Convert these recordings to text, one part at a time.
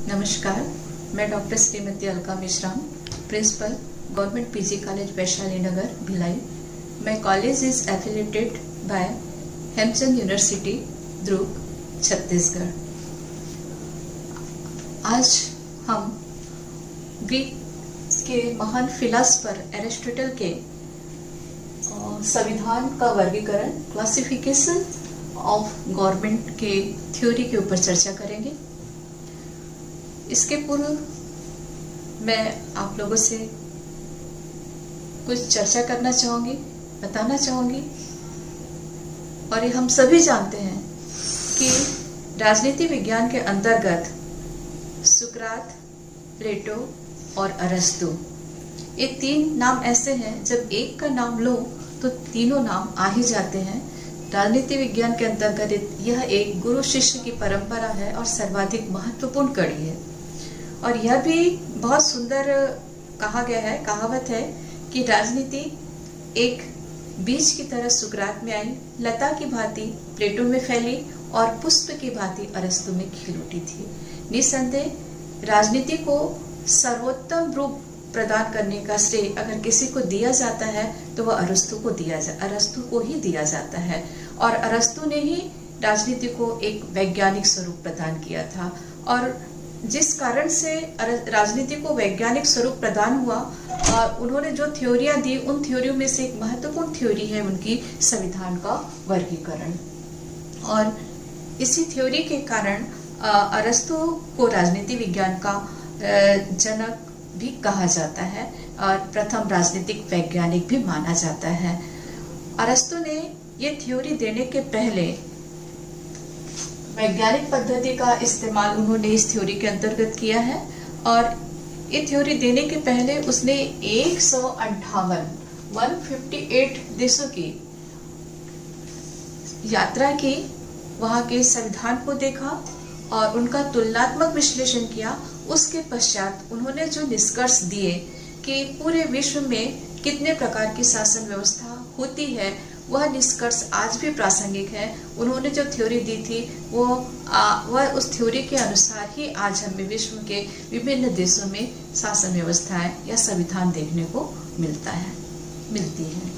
नमस्कार, मैं doctor Shrimati Alka Meshram, principal government PG college Vaishali Nagar Bhilai. My college is affiliated by Hemchand university Durg, Chhattisgarh. आज हम ग्रीक के महान फिलासफर एरिस्टोटल के संविधान का वर्गीकरण, क्लासिफिकेशन ऑफ गवर्नमेंट के थ्योरी के ऊपर चर्चा करेंगे। इसके पूर्व मैं आप लोगों से कुछ चर्चा करना चाहूंगी, बताना चाहूंगी। और ये हम सभी जानते हैं कि राजनीति विज्ञान के अंतर्गत सुकरात, प्लेटो और अरस्तु, ये तीन नाम ऐसे हैं, जब एक का नाम लो तो तीनों नाम आ ही जाते हैं। राजनीति विज्ञान के अंतर्गत यह एक गुरु शिष्य की परंपरा है और सर्वाधिक महत्वपूर्ण कड़ी है। और यह भी बहुत सुंदर कहा गया है, कहावत है कि राजनीति एक बीज की तरह सुकरात में आई, लता की भांति प्लेटो में फैली और पुष्प की भांति अरस्तु में खिल उठी थी। निसंदेह राजनीति को सर्वोत्तम रूप प्रदान करने का श्रेय अगर किसी को दिया जाता है तो वह अरस्तु को ही दिया जाता है। और अरस्तु ने ही राजनीति को एक वैज्ञानिक स्वरूप प्रदान किया था। और जिस कारण से राजनीति को वैज्ञानिक स्वरूप प्रदान हुआ, उन्होंने जो थ्योरियां दी, उन थ्योरियों में से एक महत्वपूर्ण थ्योरी है उनकी संविधान का वर्गीकरण। और इसी थ्योरी के कारण अरस्तु को राजनीति विज्ञान का जनक भी कहा जाता है और प्रथम राजनीतिक वैज्ञानिक भी माना जाता है। अरस्तु ने ये थ्योरी देने के पहले वैज्ञानिक पद्धति का इस्तेमाल उन्होंने इस थ्योरी के अंतर्गत किया है। और ये थ्योरी देने के पहले उसने 158 देशों की यात्रा की, वहां के संविधान को देखा और उनका तुलनात्मक विश्लेषण किया। उसके पश्चात उन्होंने जो निष्कर्ष दिए कि पूरे विश्व में कितने प्रकार की शासन व्यवस्था होती है, वह निष्कर्ष आज भी प्रासंगिक है। उन्होंने जो थ्योरी दी थी वह उस थ्योरी के अनुसार ही आज हमें विश्व के विभिन्न देशों में शासन व्यवस्थाएं या संविधान देखने को मिलती है।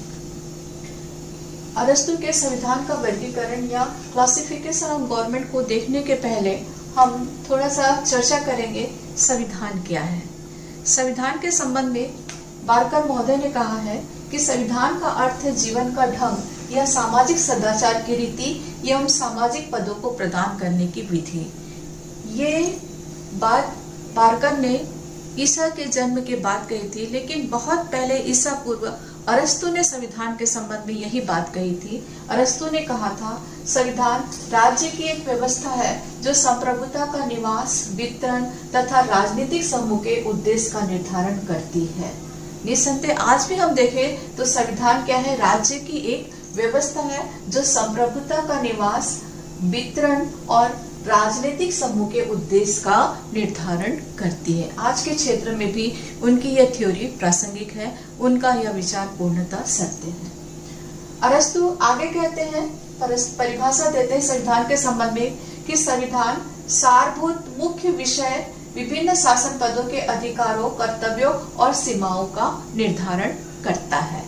अरस्तु के संविधान का वर्गीकरण या क्लासिफिकेशन ऑफ गवर्नमेंट को देखने के पहले हम थोड़ा सा चर्चा करेंगे संविधान क्या है। संविधान के संबंध में बारकर महोदय ने कहा है कि संविधान का अर्थ है जीवन का ढंग या सामाजिक सदाचार की रीति एवं सामाजिक पदों को प्रदान करने की विधि। ये बात बारकर ने ईसा के जन्म के बाद कही थी, लेकिन बहुत पहले ईसा पूर्व अरस्तु ने संविधान के संबंध में यही बात कही थी। अरस्तु ने कहा था, संविधान राज्य की एक व्यवस्था है जो संप्रभुता का निवास, वितरण तथा राजनीतिक समूह के उद्देश्य का निर्धारण करती है। निसंदेह आज भी हम देखें तो संविधान क्या है? राज्य की एक व्यवस्था है जो संप्रभुता का निवास, वितरण और राजनीतिक समूह के उद्देश्य का निर्धारण करती है। आज के क्षेत्र में भी उनकी यह थ्योरी प्रासंगिक है, उनका यह विचार पूर्णतः सत्य है। अरस्तु आगे कहते हैं, परिभाषा देते हैं संविधान के संबंध में कि संविधान सारभूत मुख्य विषय विभिन्न शासन पदों के अधिकारों, कर्तव्यों और सीमाओं का निर्धारण करता है।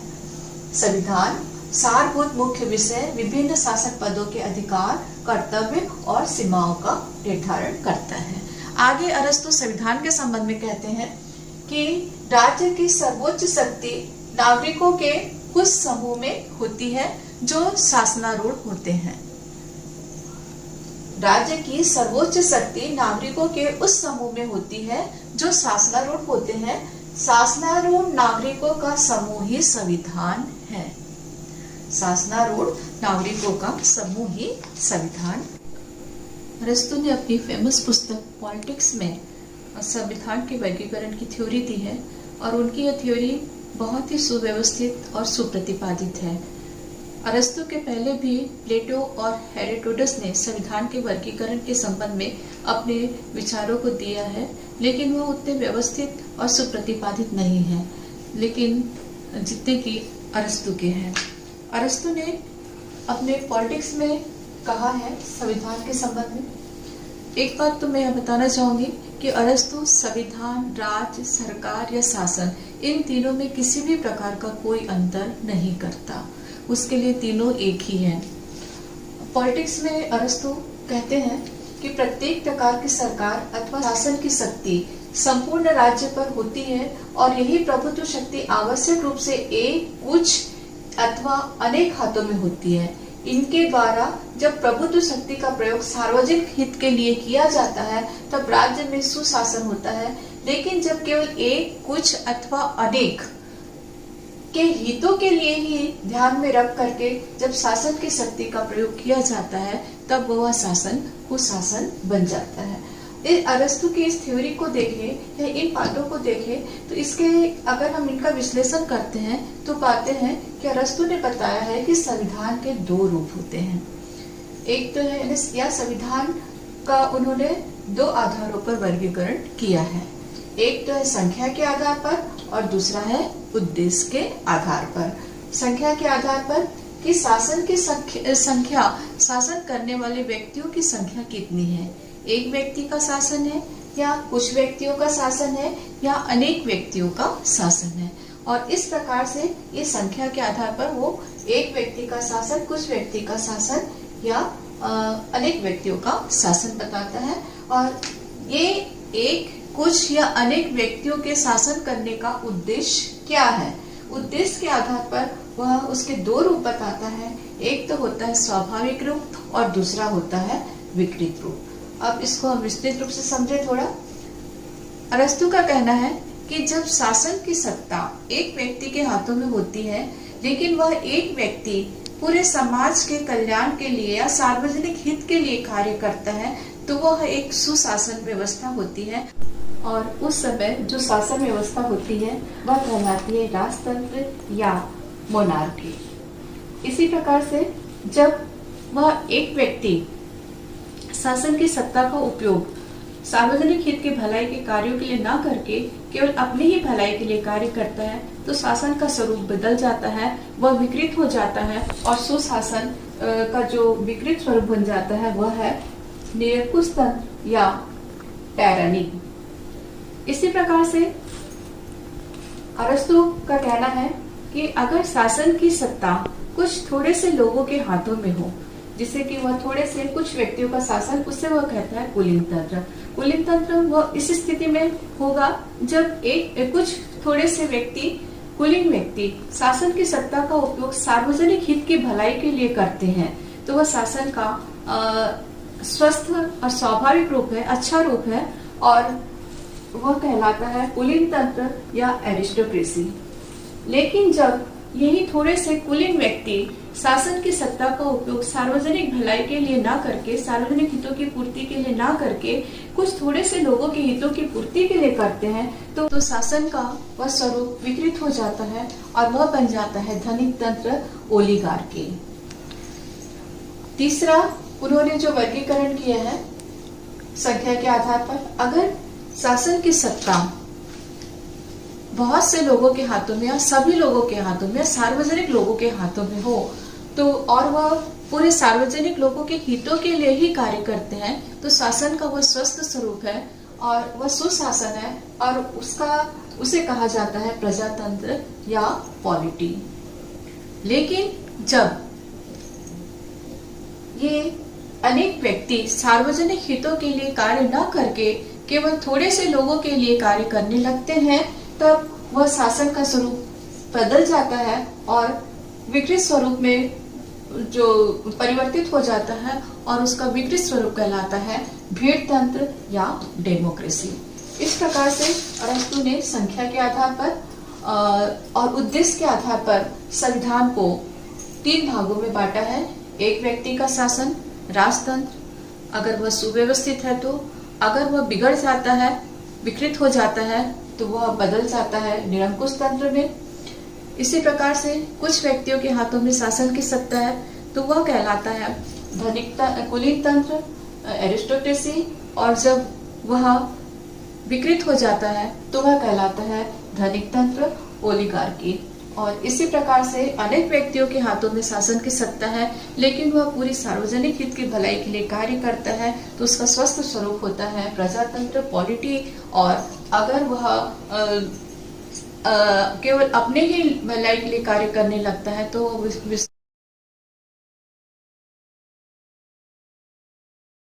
संविधान सारभूत मुख्य विषय विभिन्न शासन पदों के अधिकार, कर्तव्य और सीमाओं का निर्धारण करता है। आगे अरस्तु संविधान के संबंध में कहते हैं कि राज्य की सर्वोच्च शक्ति नागरिकों के कुछ समूह में होती है जो शासनारूढ़ होते हैं। राज्य की सर्वोच्च शक्ति नागरिकों के उस समूह में होती है जो शासनारूढ़ होते हैं। शासनारूढ़ नागरिकों का समूह ही संविधान है। शासनारूढ़ नागरिकों का समूह ही संविधान। अरस्तु ने अपनी फेमस पुस्तक पॉलिटिक्स में संविधान के वर्गीकरण की थ्योरी दी है और उनकी यह थ्योरी बहुत ही सुव्यवस्थित और सुप्रतिपादित है। अरस्तु के पहले भी प्लेटो और हेरोडोटस ने संविधान के वर्गीकरण के संबंध में अपने विचारों को दिया है, लेकिन वह उतने व्यवस्थित और सुप्रतिपादित नहीं है लेकिन जितने कि अरस्तु के हैं। अरस्तु ने अपने पॉलिटिक्स में कहा है संविधान के संबंध में। एक बात तो मैं बताना चाहूंगी कि अरस्तु संविधान, राज्य, सरकार या शासन, इन तीनों में किसी भी प्रकार का कोई अंतर नहीं करता। उसके लिए तीनों एक ही हैं। पॉलिटिक्स में अरस्तु कहते हैं कि प्रत्येक प्रकार की सरकार अथवा शासन की शक्ति संपूर्ण राज्य पर होती है और यही प्रभुत्व शक्ति आवश्यक रूप से एक, कुछ अथवा अनेक हाथों में होती है। इनके द्वारा जब प्रभुत्व शक्ति का प्रयोग सार्वजनिक हित के लिए किया जाता है तब राज्य में सुशासन होता है। लेकिन जब केवल एक, कुछ अथवा अनेक के हितों के लिए ही ध्यान में रख करके जब शासन की शक्ति का प्रयोग किया जाता है तब वह शासन कुशासन बन जाता है। अरस्तु की इस थ्योरी को देखें या इन बातों को देखें तो इसके अगर हम इनका विश्लेषण करते हैं तो पाते हैं कि अरस्तु ने बताया है कि संविधान के दो रूप होते हैं। एक तो है या संविधान का उन्होंने दो आधारों पर वर्गीकरण किया है। एक तो है संख्या के आधार पर और दूसरा है उद्देश्य के आधार पर। संख्या के आधार पर कि शासन की संख्या, शासन करने वाले व्यक्तियों की संख्या कितनी है, एक व्यक्ति का शासन है या कुछ व्यक्तियों का शासन है या अनेक व्यक्तियों का शासन है। और इस प्रकार से ये संख्या के आधार पर वो एक व्यक्ति का शासन, कुछ व्यक्ति का शासन या अनेक व्यक्तियों का शासन बताता है। और ये एक, कुछ या अनेक व्यक्तियों के शासन करने का उद्देश्य क्या है, उद्देश्य के आधार पर वह उसके दो रूप बताता है। एक तो होता है स्वाभाविक रूप और दूसरा होता है विकृत रूप। अब इसको हम विस्तृत रूप से समझे थोड़ा। अरस्तु का कहना है कि जब शासन की सत्ता एक व्यक्ति के हाथों में होती है लेकिन वह एक व्यक्ति पूरे समाज के कल्याण के लिए या सार्वजनिक हित के लिए कार्य करता है तो वह एक सुशासन व्यवस्था होती है। और उस समय जो शासन व्यवस्था होती है वह कहलाती है राजतंत्र या मोनार्की। इसी प्रकार से जब वह एक व्यक्ति शासन की सत्ता का उपयोग सार्वजनिक हित के भलाई के कार्यों के लिए ना करके केवल अपनी ही भलाई के लिए कार्य करता है तो शासन का स्वरूप बदल जाता है, वह विकृत हो जाता है। और सुशासन का जो विकृत स्वरूप बन जाता है वह है निरंकुश तंत्र या टायरनी। इसी प्रकार से अरस्तु का कहना है कि अगर शासन की सत्ता कुछ थोड़े से लोगों के हाथों में हो, जिससे कि वह थोड़े से कुछ व्यक्तियों का शासन, उससे वह कहता है कुलीन तंत्र। कुलीन तंत्र वह इस स्थिति में होगा जब कुछ थोड़े से व्यक्ति, कुलीन व्यक्ति शासन की सत्ता का उपयोग सार्वजनिक हित की भलाई के लिए करते हैं तो वह शासन का स्वस्थ और स्वाभाविक रूप है, अच्छा रूप है और वह कहलाता है कुलीन तंत्र या एरिस्टोक्रेसी। लेकिन जब यही थोड़े से कुलीन व्यक्ति शासन की सत्ता का उपयोग सार्वजनिक भलाई के लिए ना करके, सार्वजनिक हितों की पूर्ति के लिए ना करके कुछ थोड़े से लोगों के हितों की पूर्ति के लिए करते हैं तो शासन का वह स्वरूप विकृत हो जाता है और वह बन जाता है धनिक तंत्र, ओलिगार्की। तीसरा उन्होंने जो वर्गीकरण किया है संख्या के आधार पर, अगर शासन की सत्ता बहुत से लोगों के हाथों में या सभी लोगों के हाथों में या सार्वजनिक लोगों के हाथों में हो तो और वह पूरे सार्वजनिक लोगों के हितों के लिए ही कार्य करते हैं तो शासन का वह स्वस्थ स्वरूप है और वह सुशासन है और उसे कहा जाता है प्रजातंत्र या पॉलिटी। लेकिन जब ये अनेक व्यक्ति सार्वजनिक हितों के लिए कार्य न करके केवल थोड़े से लोगों के लिए कार्य करने लगते हैं तब वह शासन का स्वरूप बदल जाता है और विकृत स्वरूप में जो परिवर्तित हो जाता है और उसका विकृत स्वरूप कहलाता है भीड़ तंत्र या डेमोक्रेसी। इस प्रकार से अरस्तु ने संख्या के आधार पर और उद्देश्य के आधार पर संविधान को 3 भागों में बांटा है। एक व्यक्ति का शासन, राजतंत्र अगर वह सुव्यवस्थित है तो, अगर वह बिगड़ जाता है, विकृत हो जाता है तो वह बदल जाता है निरंकुश तंत्र में। इसी प्रकार से कुछ व्यक्तियों के हाथों में शासन की सत्ता है तो वह कहलाता है कुलीन तंत्र, एरिस्टोक्रेसी। और जब वह विकृत हो जाता है तो वह कहलाता है धनिक तंत्र, ओलिगार्की। और इसी प्रकार से अनेक व्यक्तियों के हाथों में शासन की सत्ता है, लेकिन वह पूरी सार्वजनिक हित की भलाई के लिए कार्य करता है तो उसका स्वस्थ स्वरूप होता है प्रजातंत्र, पॉलिटी। और अगर वह केवल अपने ही भलाई के लिए कार्य करने लगता है तो